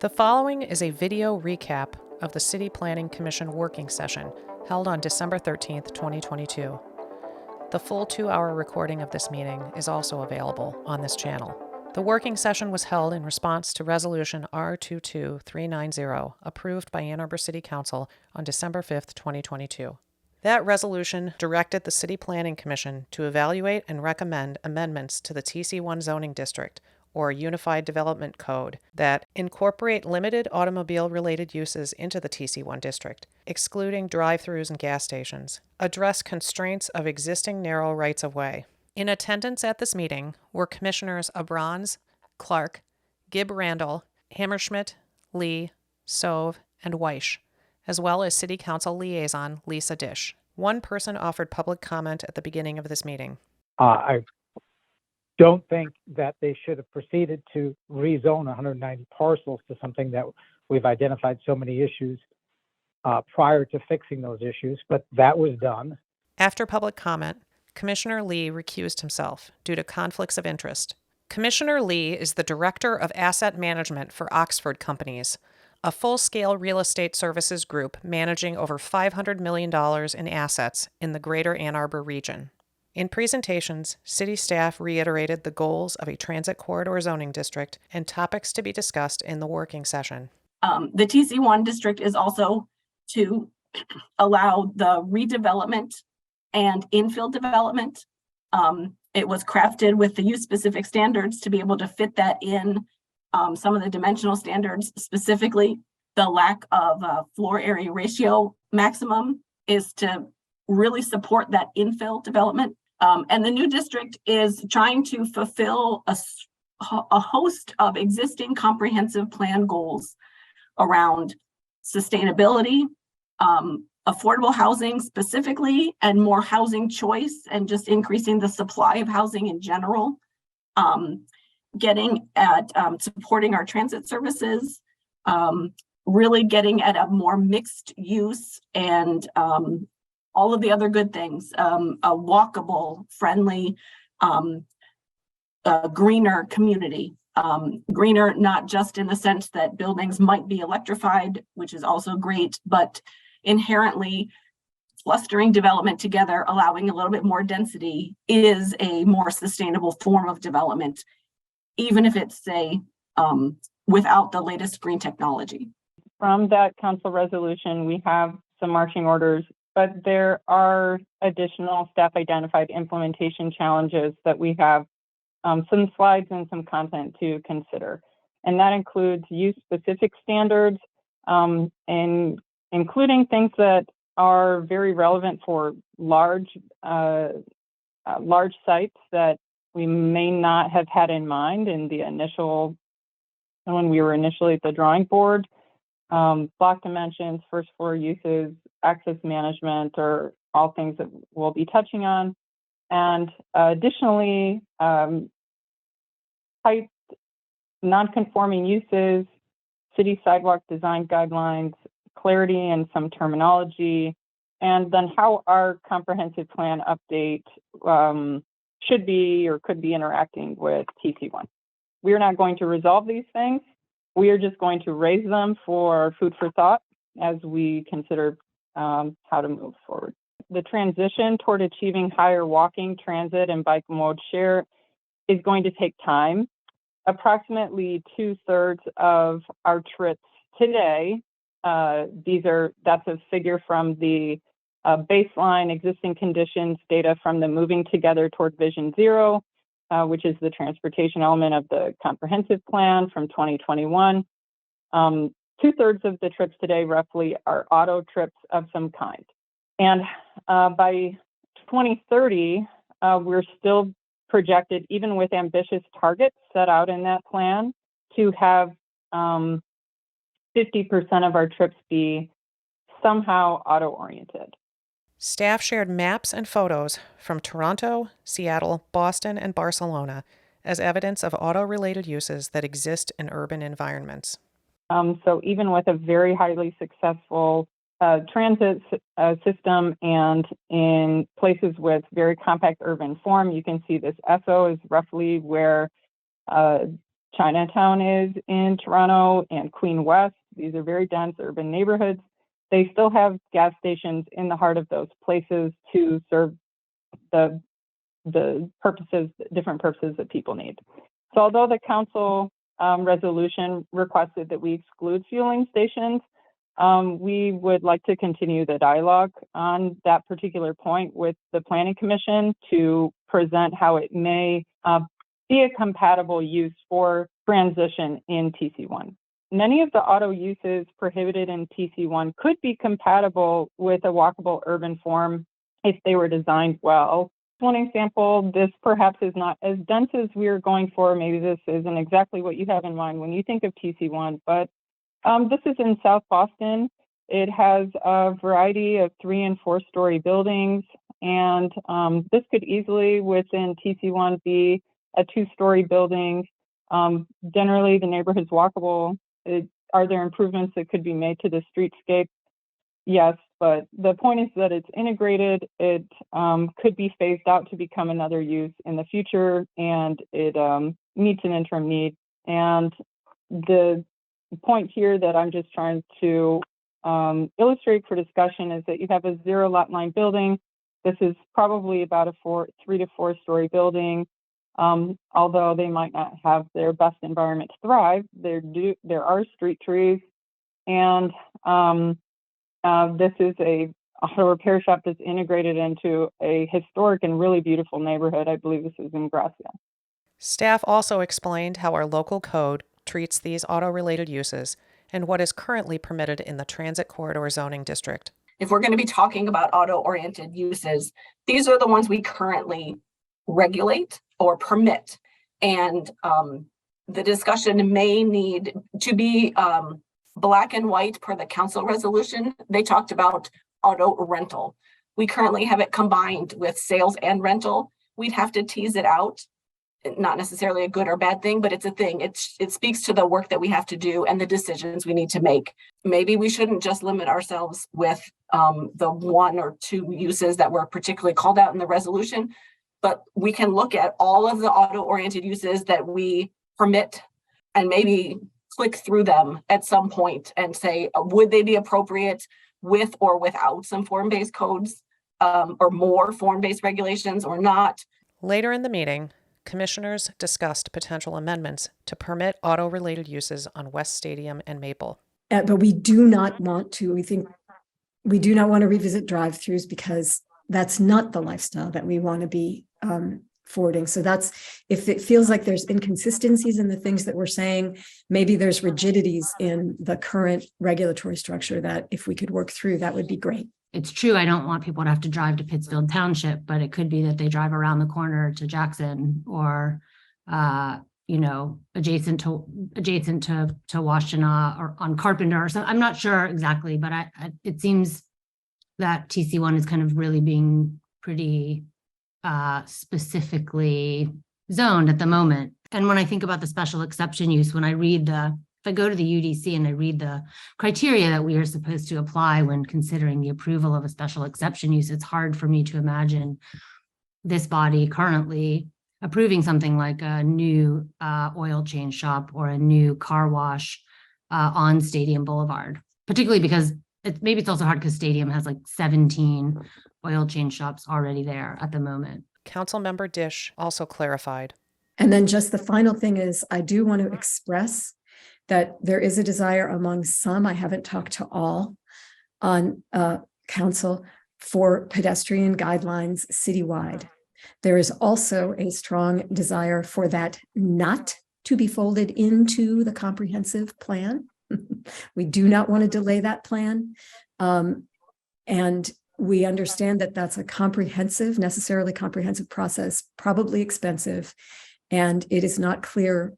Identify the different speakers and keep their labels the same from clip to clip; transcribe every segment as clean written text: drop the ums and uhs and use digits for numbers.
Speaker 1: The following is a video recap of the City Planning Commission working session held on December 13th, 2022. The full 2-hour recording of this meeting is also available on this channel. The working session was held in response to Resolution R22390, approved by Ann Arbor City Council on December 5th, 2022. That resolution directed the City Planning Commission to evaluate and recommend amendments to the TC1 zoning district, or Unified Development Code, that incorporate limited automobile-related uses into the TC1 district, excluding drive-thrus and gas stations, address constraints of existing narrow rights-of-way. In attendance at this meeting were Commissioners Abrons, Clark, Gibb Randall, Hammerschmidt, Lee, Sove, and Weish, as well as City Council Liaison Lisa Dish. One person offered public comment at the beginning of this meeting.
Speaker 2: I don't think that they should have proceeded to rezone 190 parcels to something that we've identified so many issues prior to fixing those issues, but that was done.
Speaker 1: After public comment, Commissioner Lee recused himself due to conflicts of interest. Commissioner Lee is the Director of Asset Management for Oxford Companies, a full-scale real estate services group managing over $500 million in assets in the greater Ann Arbor region. In presentations, city staff reiterated the goals of a transit corridor zoning district and topics to be discussed in the working session.
Speaker 3: The TC1 district is also to allow the redevelopment and infill development. It was crafted with the use-specific standards to be able to fit that in. Some of the dimensional standards, specifically the lack of floor area ratio maximum, is to really support that infill development. And the new district is trying to fulfill a host of existing comprehensive plan goals around sustainability, affordable housing specifically, and more housing choice, and just increasing the supply of housing in general. Getting at supporting our transit services, really getting at a more mixed use and all of the other good things, a walkable, friendly, greener community. Greener, not just in the sense that buildings might be electrified, which is also great, but inherently clustering development together, allowing a little bit more density, is a more sustainable form of development, even if it's, say, without the latest green technology.
Speaker 4: From that council resolution, we have some marching orders, but there are additional staff identified implementation challenges that we have some slides and some content to consider. And that includes use-specific standards, and including things that are very relevant for large sites that we may not have had in mind in the initial, when we were initially at the drawing board. Block dimensions, first floor uses, access management are all things that we'll be touching on. And additionally, type non-conforming uses, city sidewalk design guidelines, clarity and some terminology, and then how our comprehensive plan update should be or could be interacting with TC1. We are not going to resolve these things. We are just going to raise them for food for thought as we consider how to move forward. The transition toward achieving higher walking, transit, and bike mode share is going to take time. Approximately 2/3 of our trips today, that's a figure from the baseline existing conditions data from the Moving Together Toward Vision Zero, which is the transportation element of the comprehensive plan from 2021. 2/3 of the trips today roughly are auto trips of some kind. And by 2030, we're still projected, even with ambitious targets set out in that plan, to have 50% of our trips be somehow auto-oriented.
Speaker 1: Staff shared maps and photos from Toronto, Seattle, Boston, and Barcelona as evidence of auto-related uses that exist in urban environments.
Speaker 4: So even with a very highly successful transit system and in places with very compact urban form, you can see this ESO is roughly where Chinatown is in Toronto, and Queen West. These are very dense urban neighborhoods. They still have gas stations in the heart of those places to serve the purposes, different purposes that people need. So although the council resolution requested that we exclude fueling stations, we would like to continue the dialogue on that particular point with the Planning Commission to present how it may be a compatible use for transition in TC1. Many of the auto uses prohibited in TC1 could be compatible with a walkable urban form if they were designed well. One example, this perhaps is not as dense as we are going for. Maybe this isn't exactly what you have in mind when you think of TC1, but this is in South Boston. It has a variety of 3- and 4-story buildings, and this could easily within TC1 be a 2-story building. Generally, the neighborhood's walkable. Are there improvements that could be made to the streetscape? Yes, but the point is that it's integrated. It could be phased out to become another use in the future, and it meets an interim need. And the point here that I'm just trying to illustrate for discussion is that you have a 0 lot line building. This is probably about a 3 to 4 story building. Although they might not have their best environment to thrive, there are street trees, and this is a auto repair shop that's integrated into a historic and really beautiful neighborhood. I believe this is in Gracia.
Speaker 1: Staff also explained how our local code treats these auto-related uses and what is currently permitted in the Transit Corridor Zoning District.
Speaker 3: If we're going to be talking about auto-oriented uses, these are the ones we currently regulate or permit. And the discussion may need to be black and white per the council resolution. They talked about auto rental. We currently have it combined with sales and rental. We'd have to tease it out. Not necessarily a good or bad thing, but it's a thing. It speaks to the work that we have to do and the decisions we need to make. Maybe we shouldn't just limit ourselves with the 1 or 2 uses that were particularly called out in the resolution, but we can look at all of the auto-oriented uses that we permit and maybe click through them at some point and say, would they be appropriate with or without some form-based codes or more form-based regulations or not?
Speaker 1: Later in the meeting, commissioners discussed potential amendments to permit auto-related uses on West Stadium and Maple.
Speaker 5: But we do not want to, we do not want to revisit drive-throughs because that's not the lifestyle that we want to be forwarding. So that's, if it feels like there's inconsistencies in the things that we're saying, maybe there's rigidities in the current regulatory structure that if we could work through, that would be great.
Speaker 6: It's true, I don't want people to have to drive to Pittsfield Township, but it could be that they drive around the corner to Jackson or, adjacent to Washtenaw or on Carpenter or something. I'm not sure exactly, but it seems that TC1 is kind of really being pretty specifically zoned at the moment. And when I think about the special exception use, when I read if I go to the UDC and I read the criteria that we are supposed to apply when considering the approval of a special exception use, it's hard for me to imagine this body currently approving something like a new oil change shop or a new car wash on Stadium Boulevard, particularly because maybe it's also hard because Stadium has like 17 oil change shops already there at the moment.
Speaker 1: Councilmember Dish also clarified.
Speaker 5: And then just the final thing is, I do want to express that there is a desire among some, I haven't talked to all on council, for pedestrian guidelines citywide. There is also a strong desire for that not to be folded into the comprehensive plan. We do not want to delay that plan. And we understand that that's a necessarily comprehensive process, probably expensive, and it is not clear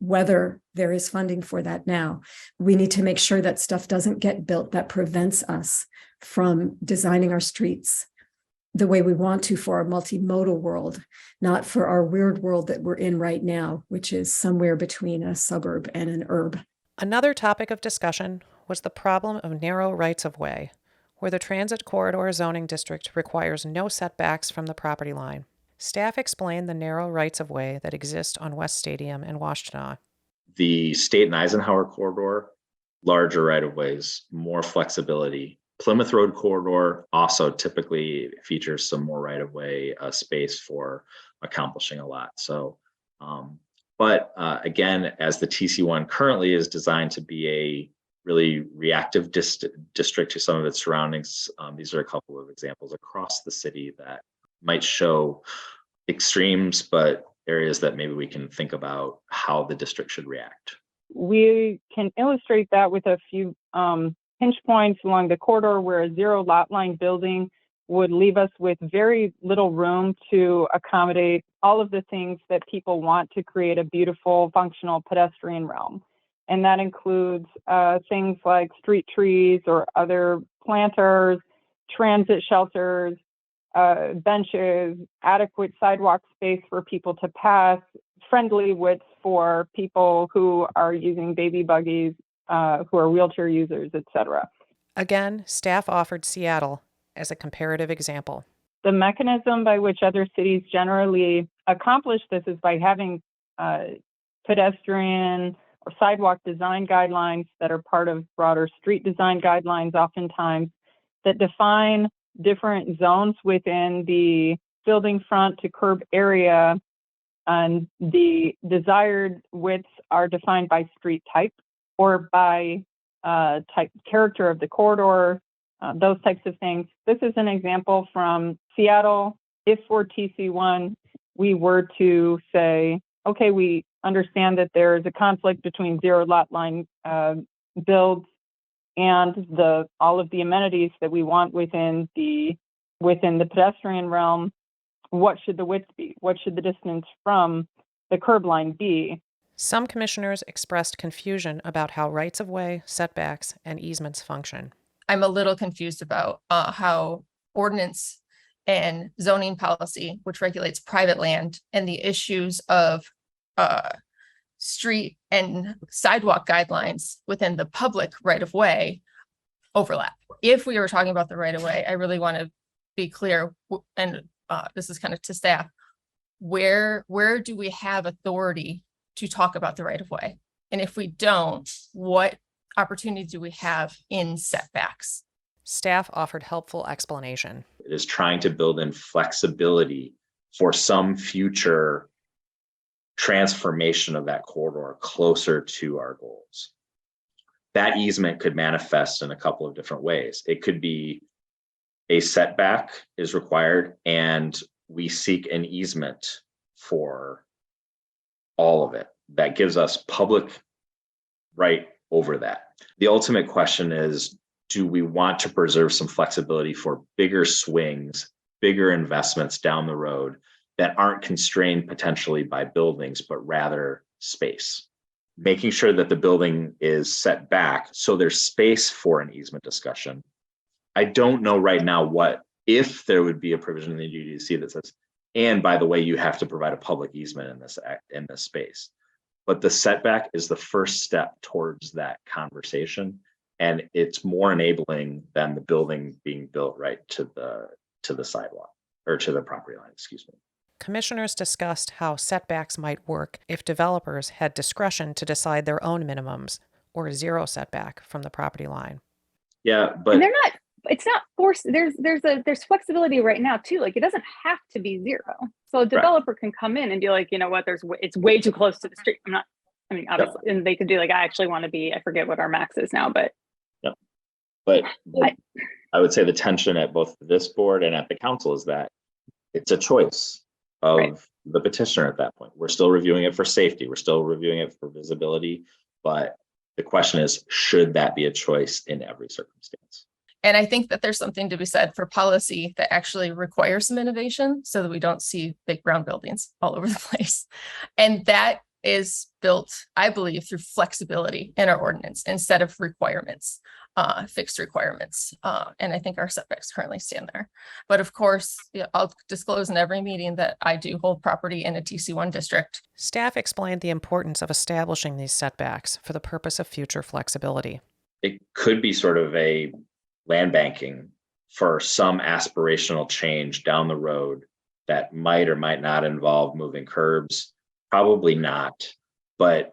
Speaker 5: whether there is funding for that now. We need to make sure that stuff doesn't get built that prevents us from designing our streets the way we want to for our multimodal world, not for our weird world that we're in right now, which is somewhere between a suburb and an urb.
Speaker 1: Another topic of discussion was the problem of narrow rights-of-way, where the Transit Corridor Zoning District requires no setbacks from the property line. Staff explained the narrow rights-of-way that exist on West Stadium and Washtenaw.
Speaker 7: The State and Eisenhower corridor, larger right-of-ways, more flexibility. Plymouth Road corridor also typically features some more right-of-way space for accomplishing a lot. So, but again, as the TC1 currently is designed to be a really reactive district to some of its surroundings, these are a couple of examples across the city that might show extremes, but areas that maybe we can think about how the district should react.
Speaker 4: We can illustrate that with a few pinch points along the corridor where a zero lot line building would leave us with very little room to accommodate all of the things that people want to create a beautiful, functional pedestrian realm. And that includes things like street trees or other planters, transit shelters, benches, adequate sidewalk space for people to pass, friendly widths for people who are using baby buggies, who are wheelchair users, etc.
Speaker 1: Again, staff offered Seattle as a comparative example.
Speaker 4: The mechanism by which other cities generally accomplish this is by having pedestrian or sidewalk design guidelines that are part of broader street design guidelines oftentimes that define different zones within the building front to curb area, and the desired widths are defined by street type or by type character of the corridor, those types of things. This is an example from Seattle. If for TC1, we were to say, okay, we understand that there is a conflict between zero lot line builds and all of the amenities that we want within the pedestrian realm. What should the width be? What should the distance from the curb line be?
Speaker 1: Some commissioners expressed confusion about how rights-of-way, setbacks, and easements function.
Speaker 8: I'm a little confused about how ordinance and zoning policy, which regulates private land, and the issues of street and sidewalk guidelines within the public right-of-way overlap. If we were talking about the right-of-way, I really want to be clear, and this is kind of to staff, where do we have authority to talk about the right-of-way? And if we don't, what opportunity do we have in setbacks?
Speaker 1: Staff offered helpful explanation.
Speaker 7: It is trying to build in flexibility for some future transformation of that corridor closer to our goals. That easement could manifest in a couple of different ways. It could be a setback is required and we seek an easement for all of it. That gives us public right over that. The ultimate question is, do we want to preserve some flexibility for bigger swings, bigger investments down the road that aren't constrained potentially by buildings, but rather space? Making sure that the building is set back so there's space for an easement discussion. I don't know right now if there would be a provision in the UDC that says, and by the way, you have to provide a public easement in this space. But the setback is the first step towards that conversation, and it's more enabling than the building being built right to the sidewalk or to the property line, excuse me.
Speaker 1: Commissioners discussed how setbacks might work if developers had discretion to decide their own minimums or zero setback from the property line.
Speaker 7: Yeah, but
Speaker 9: and they're not. It's not forced. There's flexibility right now too. Like it doesn't have to be zero. So a developer can come in and be like, you know what, it's way too close to the street. Obviously, and they could do like, I actually want to be, I forget what our max is now, but.
Speaker 7: Yeah. But I would say the tension at both this board and at the council is that it's a choice of the petitioner at that point. We're still reviewing it for safety. We're still reviewing it for visibility. But the question is, should that be a choice in every circumstance?
Speaker 8: And I think that there's something to be said for policy that actually requires some innovation so that we don't see big brown buildings all over the place. And that is built, I believe, through flexibility in our ordinance instead of requirements, fixed requirements. And I think our setbacks currently stand there. But of course, I'll disclose in every meeting that I do hold property in a TC1 district.
Speaker 1: Staff explained the importance of establishing these setbacks for the purpose of future flexibility.
Speaker 7: It could be sort of a land banking for some aspirational change down the road that might or might not involve moving curbs, probably not, but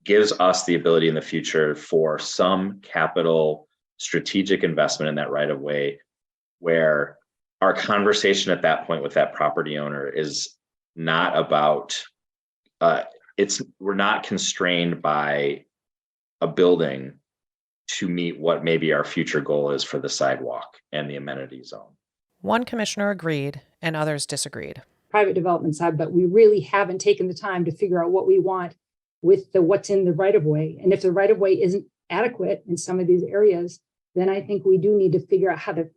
Speaker 7: gives us the ability in the future for some capital strategic investment in that right of way, where our conversation at that point with that property owner is not about, we're not constrained by a building to meet what maybe our future goal is for the sidewalk and the amenity zone.
Speaker 1: One commissioner agreed and others disagreed.
Speaker 10: Private development side, but we really haven't taken the time to figure out what we want with what's in the right of way. And if the right of way isn't adequate in some of these areas, then I think we do need to figure out how to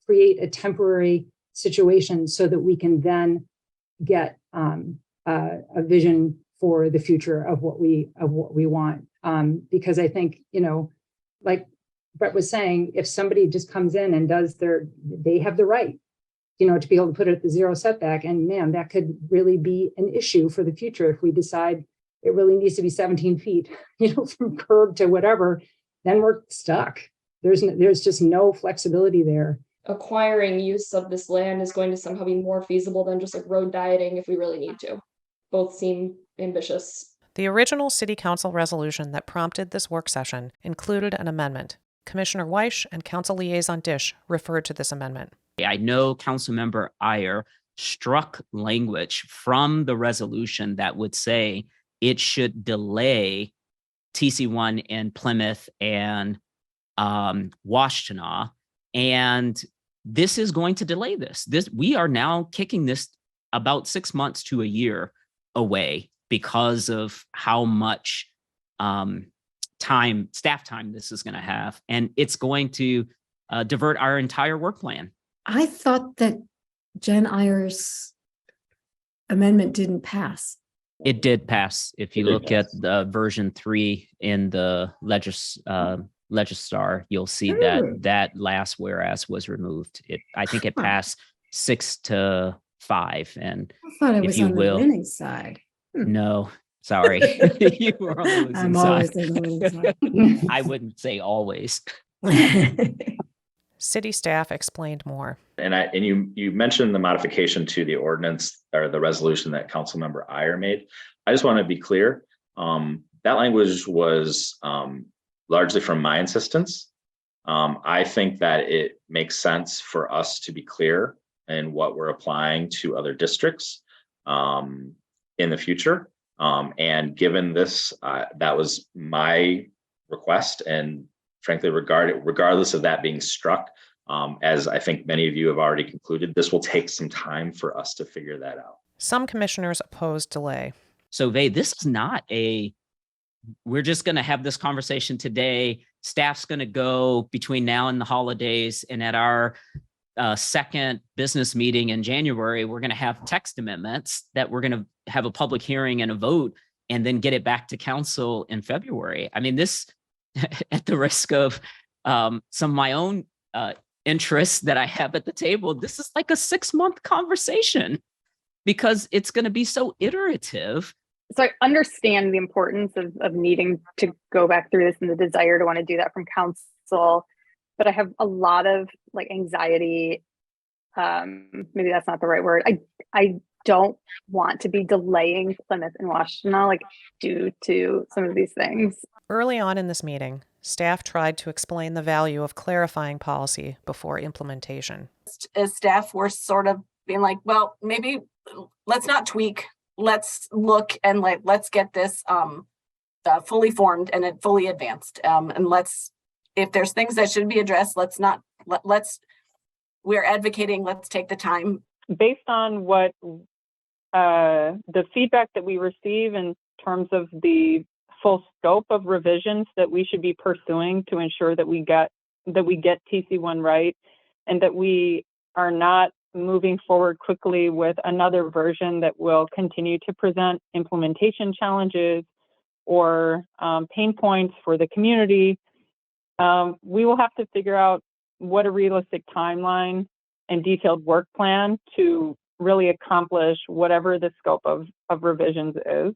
Speaker 10: create a temporary situation so that we can then get a vision for the future of what we want. Because I think, like Brett was saying, if somebody just comes in and they have the right, to be able to put it at the zero setback, and man, that could really be an issue for the future if we decide it really needs to be 17 feet, from curb to whatever, then we're stuck. There's just no flexibility there.
Speaker 11: Acquiring use of this land is going to somehow be more feasible than just like road dieting if we really need to. Both seem ambitious.
Speaker 1: The original City Council resolution that prompted this work session included an amendment. Commissioner Weish and Council Liaison Dish referred to this amendment.
Speaker 12: I know Councilmember Iyer struck language from the resolution that would say it should delay TC1 in Plymouth and Washtenaw. And this is going to delay this. We are now kicking this about 6 months to a year away because of how much staff time this is going to have. And it's going to divert our entire work plan.
Speaker 5: I thought that Jen Iyer's amendment didn't pass.
Speaker 12: It did pass. If you look at the version 3 in the Legistar, you'll see that last whereas was removed. I think it passed 6-5. And
Speaker 5: I thought it was
Speaker 12: you
Speaker 5: on the winning side.
Speaker 12: No, sorry. You were on the losing
Speaker 5: I'm
Speaker 12: side.
Speaker 5: always on the winning side.
Speaker 12: I wouldn't say always.
Speaker 1: City staff explained more.
Speaker 7: And you mentioned the modification to the ordinance or the resolution that Councilmember Iyer made. I just want to be clear. That language was largely from my insistence. I think that it makes sense for us to be clear in what we're applying to other districts in the future. And given this, that was my request, and frankly, regardless of that being struck, as I think many of you have already concluded, this will take some time for us to figure that out.
Speaker 1: Some commissioners opposed delay.
Speaker 12: So this is not we're just going to have this conversation today. Staff's going to go between now and the holidays. And at our second business meeting in January, we're going to have text amendments that we're going to have a public hearing and a vote, and then get it back to council in February. I mean, this, at the risk of some of my own interests that I have at the table, this is like a 6-month conversation because it's going to be so iterative.
Speaker 9: So I understand the importance of needing to go back through this and the desire to want to do that from council, but I have a lot of anxiety. Maybe that's not the right word. I don't want to be delaying Plymouth and Washtenaw due to some of these things.
Speaker 1: Early on in this meeting, staff tried to explain the value of clarifying policy before implementation.
Speaker 3: As staff, we're sort of being like, well, maybe let's not tweak. Let's look and let's get this fully formed and fully advanced. And if there's things that should be addressed, we're advocating, let's take the time.
Speaker 4: Based on what the feedback that we receive in terms of the full scope of revisions that we should be pursuing to ensure that we get TC1 right, and that we are not moving forward quickly with another version that will continue to present implementation challenges or pain points for the community. We will have to figure out what a realistic timeline and detailed work plan to really accomplish whatever the scope of revisions is.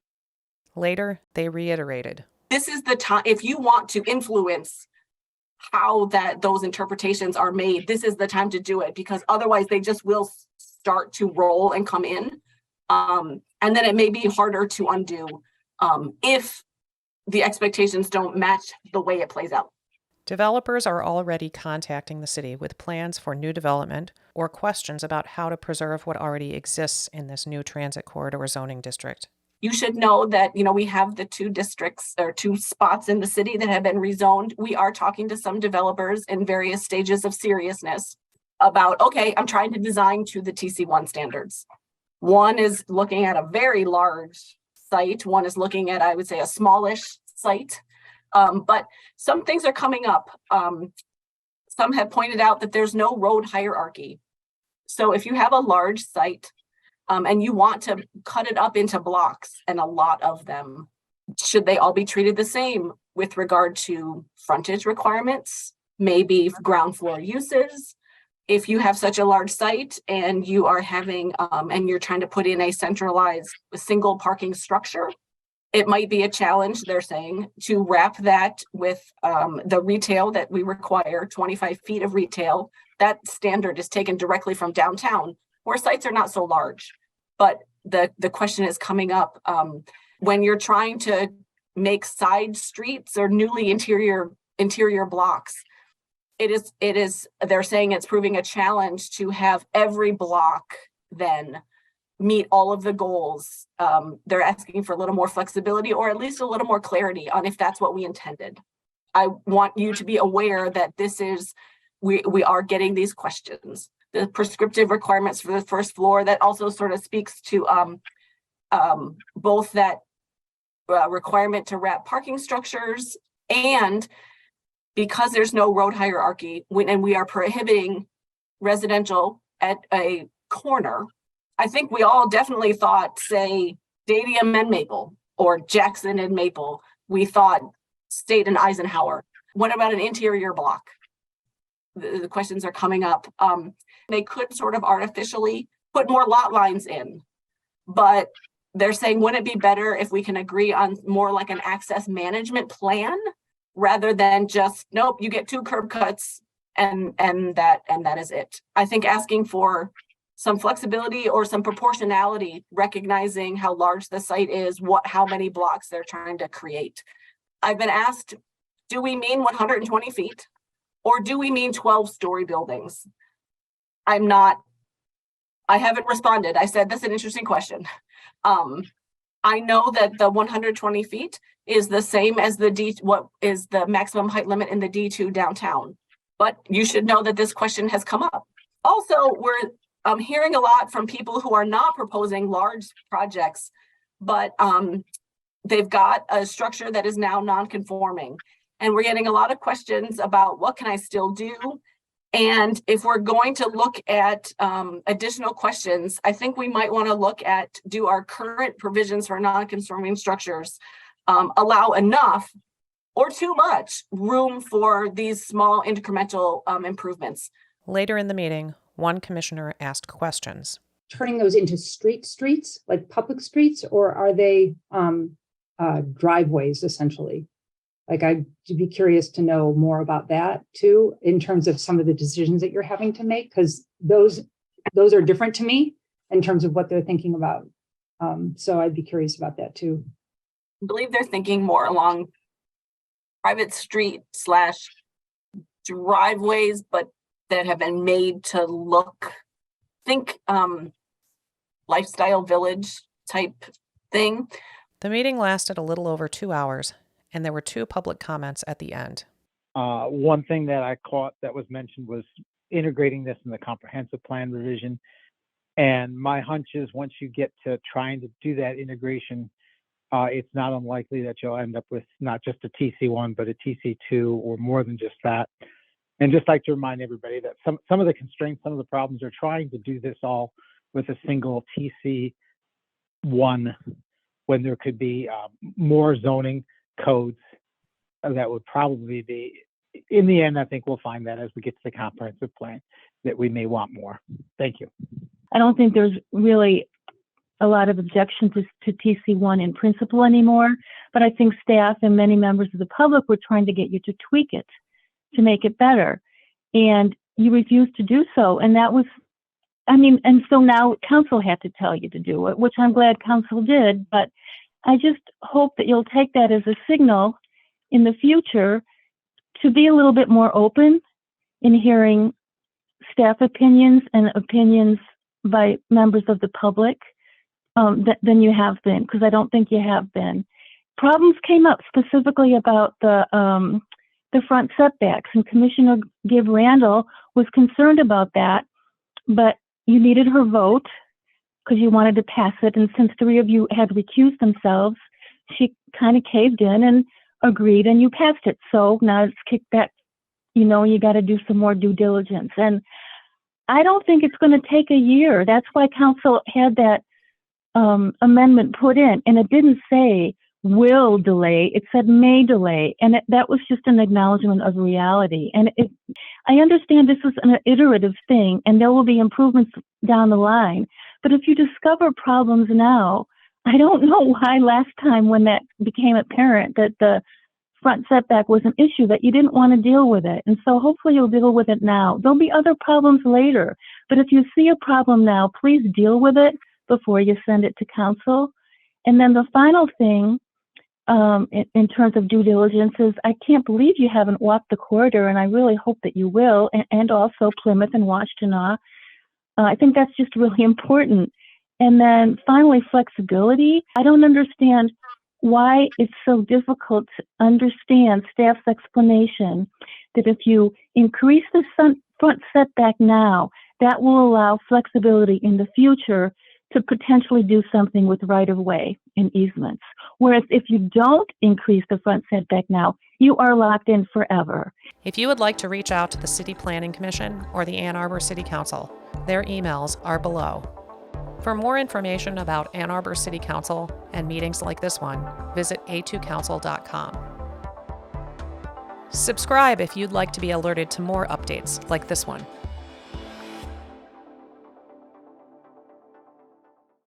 Speaker 1: Later, they reiterated.
Speaker 3: This is the time, if you want to influence how those interpretations are made, this is the time to do it, because otherwise they just will start to roll and come in. And then it may be harder to undo if the expectations don't match the way it plays out.
Speaker 1: Developers are already contacting the city with plans for new development or questions about how to preserve what already exists in this new transit corridor zoning district.
Speaker 3: You should know that, we have the 2 districts or 2 spots in the city that have been rezoned. We are talking to some developers in various stages of seriousness about, okay, I'm trying to design to the TC1 standards. One is looking at a very large site. One is looking at, I would say, a smallish site. But some things are coming up. Some have pointed out that there's no road hierarchy. So if you have a large site and you want to cut it up into blocks, and a lot of them, should they all be treated the same with regard to frontage requirements, maybe ground floor uses? If you have such a large site and you are having, and you're trying to put in a centralized single parking structure, it might be a challenge, they're saying, to wrap that with the retail that we require, 25 feet of retail. That standard is taken directly from downtown, where sites are not so large. But the question is coming up when you're trying to make side streets or newly interior blocks. It is, they're saying it's proving a challenge to have every block then meet all of the goals. They're asking for a little more flexibility, or at least a little more clarity on if that's what we intended. I want you to be aware that this is, we are getting these questions. The prescriptive requirements for the first floor, that also sort of speaks to both that requirement to wrap parking structures, and because there's no road hierarchy and we are prohibiting residential at a corner. I think we all definitely thought, say, Stadium and Maple or Jackson and Maple. We thought State and Eisenhower. What about an interior block? The questions are coming up. They could sort of artificially put more lot lines in, but they're saying, wouldn't it be better if we can agree on more like an access management plan rather than just, nope, you get 2 curb cuts and that is it. I think asking for some flexibility or some proportionality, recognizing how large the site is, how many blocks they're trying to create. I've been asked, do we mean 120 feet or do we mean 12-story buildings? I haven't responded. I said, that's an interesting question. I know that the 120 feet is the same as what is the maximum height limit in the D2 downtown, but you should know that this question has come up. Also, I'm hearing a lot from people who are not proposing large projects, but they've got a structure that is now non-conforming. And we're getting a lot of questions about what can I still do? And if we're going to look at additional questions, I think we might want to look at, do our current provisions for non-conforming structures allow enough or too much room for these small incremental improvements?
Speaker 1: Later in the meeting, one commissioner asked questions.
Speaker 10: Turning those into streets, like public streets, or are they driveways essentially? Like, I'd be curious to know more about that too, in terms of some of the decisions that you're having to make, because those are different to me in terms of what they're thinking about. So I'd be curious about that too.
Speaker 3: I believe they're thinking more along private street / driveways, but that have been made to think lifestyle village type thing.
Speaker 1: The meeting lasted a little over 2 hours, and there were 2 public comments at the end.
Speaker 2: One thing that I caught that was mentioned was integrating this in the comprehensive plan revision. And my hunch is once you get to trying to do that integration, it's not unlikely that you'll end up with not just a TC1, but a TC2 or more than just that. And just like to remind everybody that some of the constraints, some of the problems are trying to do this all with a single TC1 when there could be more zoning codes that would probably be, in the end, I think we'll find that as we get to the comprehensive plan that we may want more. Thank you.
Speaker 13: I don't think there's really a lot of objection to TC1 in principle anymore, but I think staff and many members of the public were trying to get you to tweak it, to make it better. And you refused to do so. And that was I mean, and so now council had to tell you to do it, which I'm glad council did, but I just hope that you'll take that as a signal in the future to be a little bit more open in hearing staff opinions and opinions by members of the public than you have been, because I don't think you have been. Problems came up specifically about the front setbacks, and Commissioner Gibb Randall was concerned about that, but you needed her vote because you wanted to pass it, and since 3 of you had recused themselves, she kind of caved in and agreed, and you passed it. So now it's kicked back. You know, you got to do some more due diligence, and I don't think it's going to take a year. That's why council had that amendment put in, and it didn't say will delay, it said may delay, and that was just an acknowledgement of reality. And I understand this is an iterative thing, and there will be improvements down the line, but if you discover problems now, I don't know why last time when that became apparent that the front setback was an issue, that you didn't want to deal with it. And so hopefully you'll deal with it now. There'll be other problems later, but if you see a problem now, please deal with it before you send it to council. And then the final thing, in terms of due diligence, is I can't believe you haven't walked the corridor, and I really hope that you will, and also Plymouth and Washtenaw. I think that's just really important. And then finally, flexibility. I don't understand why it's so difficult to understand staff's explanation that if you increase the front setback now, that will allow flexibility in the future to potentially do something with right-of-way and easements. Whereas if you don't increase the front setback now, you are locked in forever.
Speaker 1: If you would like to reach out to the City Planning Commission or the Ann Arbor City Council, their emails are below. For more information about Ann Arbor City Council and meetings like this one, visit A2Council.com. Subscribe if you'd like to be alerted to more updates like this one.